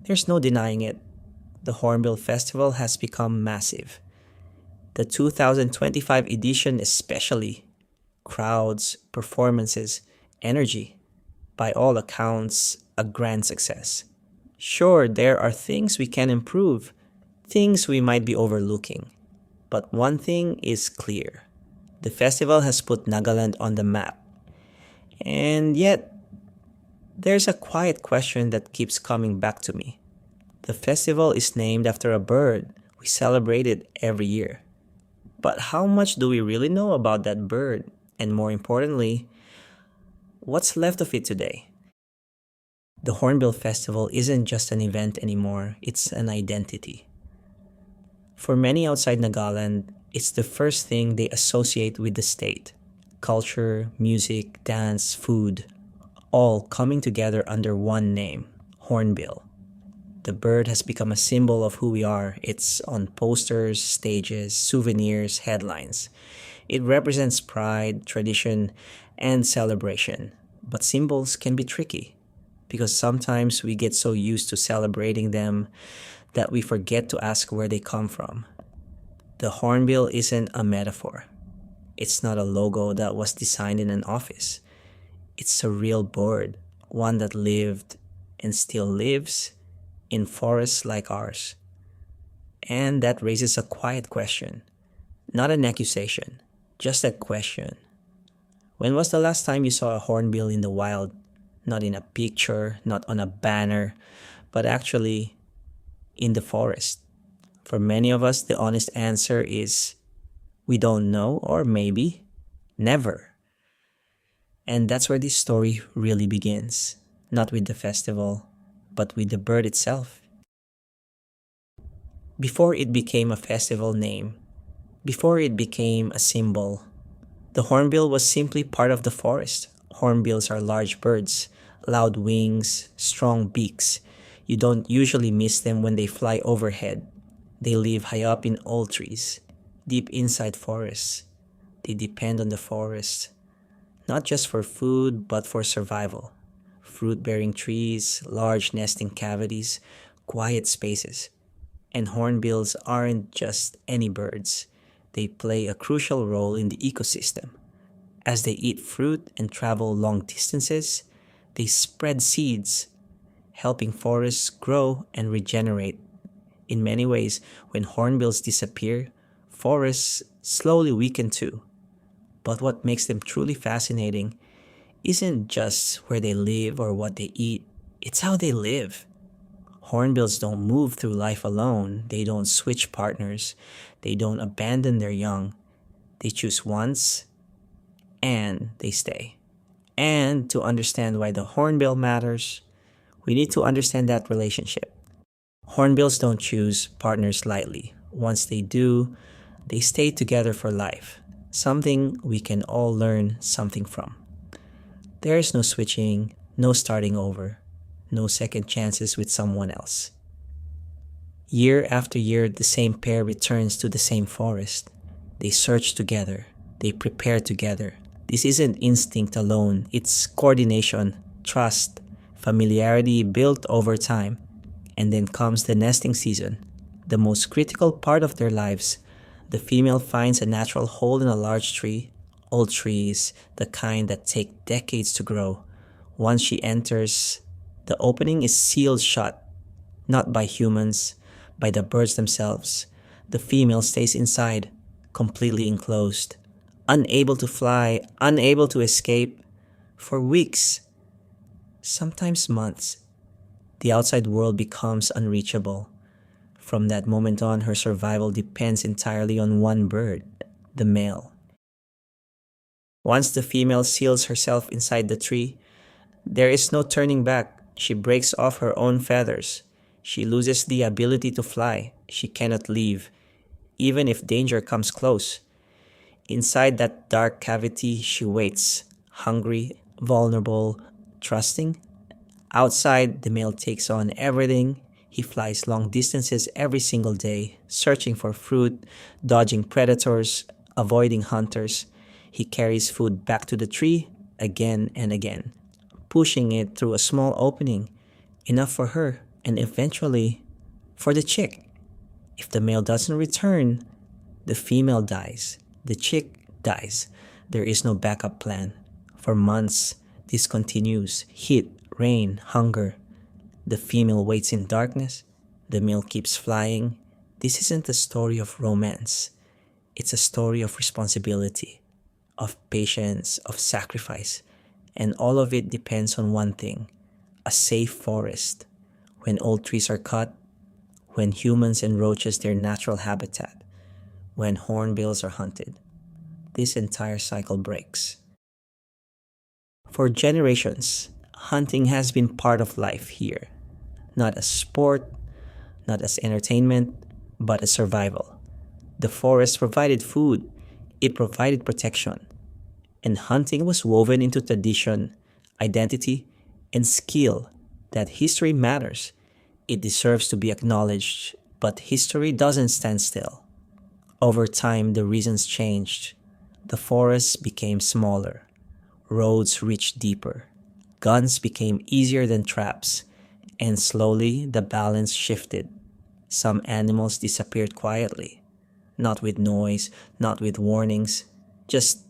There's no denying it. The Hornbill Festival has become massive. The 2025 edition, especially. Crowds, performances, energy. By all accounts, a grand success. Sure, there are things we can improve, things we might be overlooking. But one thing is clear. The festival has put Nagaland on the map. And yet, there's a quiet question that keeps coming back to me. The festival is named after a bird. We celebrate it every year. But how much do we really know about that bird? And more importantly, what's left of it today? The Hornbill Festival isn't just an event anymore, it's an identity. For many outside Nagaland, it's the first thing they associate with the state. Culture, music, dance, food, all coming together under one name, Hornbill. The bird has become a symbol of who we are. It's on posters, stages, souvenirs, headlines. It represents pride, tradition, and celebration. But symbols can be tricky because sometimes we get so used to celebrating them that we forget to ask where they come from. The hornbill isn't a metaphor. It's not a logo that was designed in an office. It's a real bird, one that lived and still lives in forests like ours. And that raises a quiet question, not an accusation, just a question. When was the last time you saw a hornbill in the wild? Not in a picture, not on a banner, but actually in the forest. For many of us, the honest answer is we don't know, or maybe never. And that's where this story really begins. Not with the festival, but with the bird itself. Before it became a festival name, before it became a symbol, the hornbill was simply part of the forest. Hornbills are large birds, loud wings, strong beaks. You don't usually miss them when they fly overhead. They live high up in old trees, deep inside forests. They depend on the forest, not just for food, but for survival. Fruit-bearing trees, large nesting cavities, quiet spaces. And hornbills aren't just any birds. They play a crucial role in the ecosystem. As they eat fruit and travel long distances, they spread seeds, helping forests grow and regenerate. In many ways, when hornbills disappear, forests slowly weaken too. But what makes them truly fascinating isn't just where they live or what they eat, it's how they live. Hornbills don't move through life alone. They don't switch partners. They don't abandon their young. They choose once and they stay. And to understand why the hornbill matters, we need to understand that relationship. Hornbills don't choose partners lightly. Once they do, they stay together for life. Something we can all learn something from. There is no switching, no starting over, no second chances with someone else. Year after year, the same pair returns to the same forest. They search together. They prepare together. This isn't instinct alone. It's coordination, trust, familiarity built over time. And then comes the nesting season, the most critical part of their lives. The female finds a natural hole in a large tree, old trees, the kind that take decades to grow. Once she enters, the opening is sealed shut, not by humans, by the birds themselves. The female stays inside, completely enclosed, unable to fly, unable to escape, for weeks, sometimes months. The outside world becomes unreachable. From that moment on, her survival depends entirely on one bird, the male. Once the female seals herself inside the tree, there is no turning back. She breaks off her own feathers. She loses the ability to fly. She cannot leave, even if danger comes close. Inside that dark cavity, she waits, hungry, vulnerable, trusting. Outside, the male takes on everything. He flies long distances every single day, searching for fruit, dodging predators, avoiding hunters. He carries food back to the tree again and again, pushing it through a small opening, enough for her and eventually for the chick. If the male doesn't return, the female dies, the chick dies. There is no backup plan. For months, this continues: heat, rain, hunger. The female waits in darkness, the male keeps flying. This isn't a story of romance. It's a story of responsibility, of patience, of sacrifice, and all of it depends on one thing: a safe forest. When old trees are cut, when humans and roaches their natural habitat, when hornbills are hunted, this entire cycle breaks. For generations, hunting has been part of life here, not as sport, not as entertainment, but as survival. The forest provided food, it provided protection, and hunting was woven into tradition, identity, and skill. That history matters. It deserves to be acknowledged, but history doesn't stand still. Over time, the reasons changed. The forests became smaller, roads reached deeper, guns became easier than traps, and slowly the balance shifted. Some animals disappeared quietly, not with noise, not with warnings, just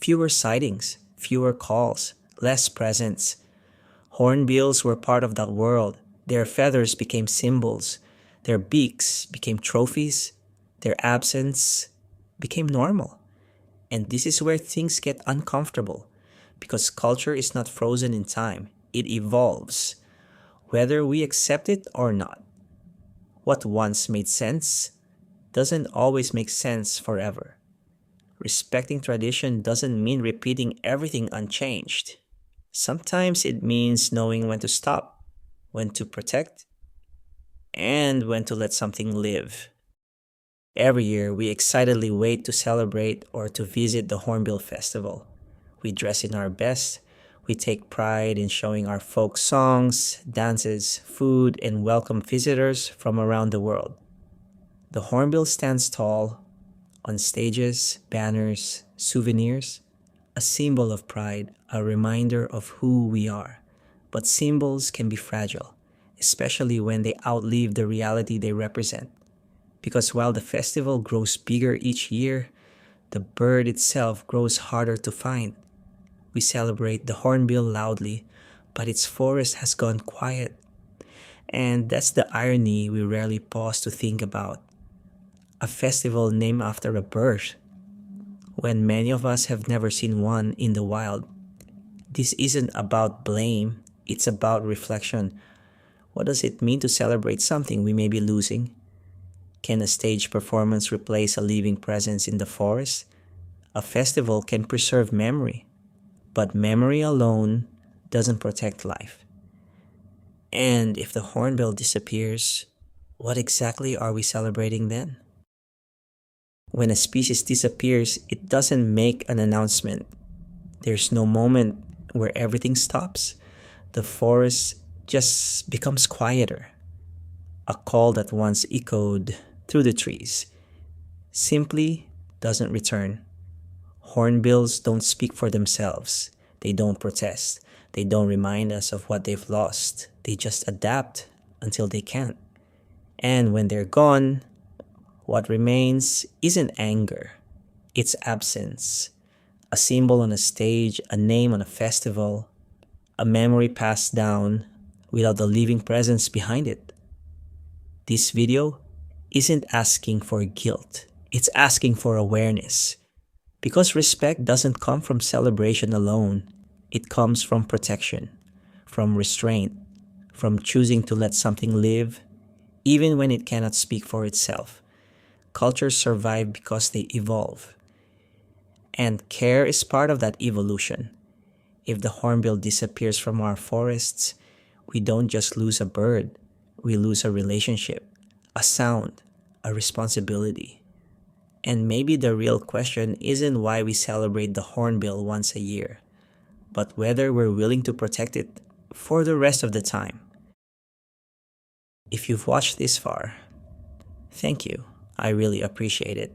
fewer sightings, fewer calls, less presence. Hornbills were part of that world. Their feathers became symbols, their beaks became trophies, their absence became normal. And this is where things get uncomfortable, because culture is not frozen in time, it evolves, whether we accept it or not. What once made sense doesn't always make sense forever. Respecting tradition doesn't mean repeating everything unchanged. Sometimes it means knowing when to stop, when to protect, and when to let something live. Every year, we excitedly wait to celebrate or to visit the Hornbill Festival. We dress in our best, we take pride in showing our folk songs, dances, food, and welcome visitors from around the world. The Hornbill stands tall, on stages, banners, souvenirs, a symbol of pride, a reminder of who we are. But symbols can be fragile, especially when they outlive the reality they represent. Because while the festival grows bigger each year, the bird itself grows harder to find. We celebrate the hornbill loudly, but its forest has gone quiet. And that's the irony we rarely pause to think about. A festival named after a bird, when many of us have never seen one in the wild. This isn't about blame, it's about reflection. What does it mean to celebrate something we may be losing? Can a stage performance replace a living presence in the forest? A festival can preserve memory, but memory alone doesn't protect life. And if the hornbill disappears, what exactly are we celebrating then? When a species disappears, it doesn't make an announcement. There's no moment where everything stops. The forest just becomes quieter. A call that once echoed through the trees simply doesn't return. Hornbills don't speak for themselves. They don't protest. They don't remind us of what they've lost. They just adapt until they can't. And when they're gone, what remains isn't anger. It's absence. A symbol on a stage, a name on a festival, a memory passed down without the living presence behind it. This video isn't asking for guilt. It's asking for awareness. Because respect doesn't come from celebration alone. It comes from protection, from restraint, from choosing to let something live, even when it cannot speak for itself. Cultures survive because they evolve. And care is part of that evolution. If the hornbill disappears from our forests, we don't just lose a bird, we lose a relationship, a sound, a responsibility. And maybe the real question isn't why we celebrate the hornbill once a year, but whether we're willing to protect it for the rest of the time. If you've watched this far, thank you. I really appreciate it.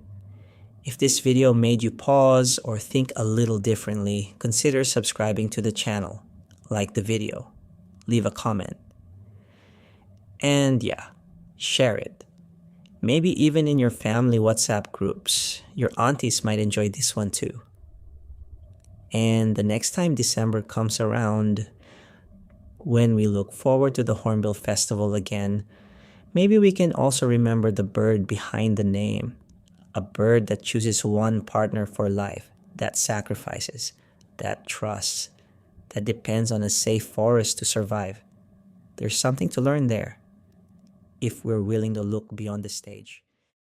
If this video made you pause or think a little differently, consider subscribing to the channel, like the video, leave a comment. And yeah, share it. Maybe even in your family WhatsApp groups. Your aunties might enjoy this one too. And the next time December comes around, when we look forward to the Hornbill Festival again, maybe we can also remember the bird behind the name. A bird that chooses one partner for life, that sacrifices, that trusts, that depends on a safe forest to survive. There's something to learn there if we're willing to look beyond the stage.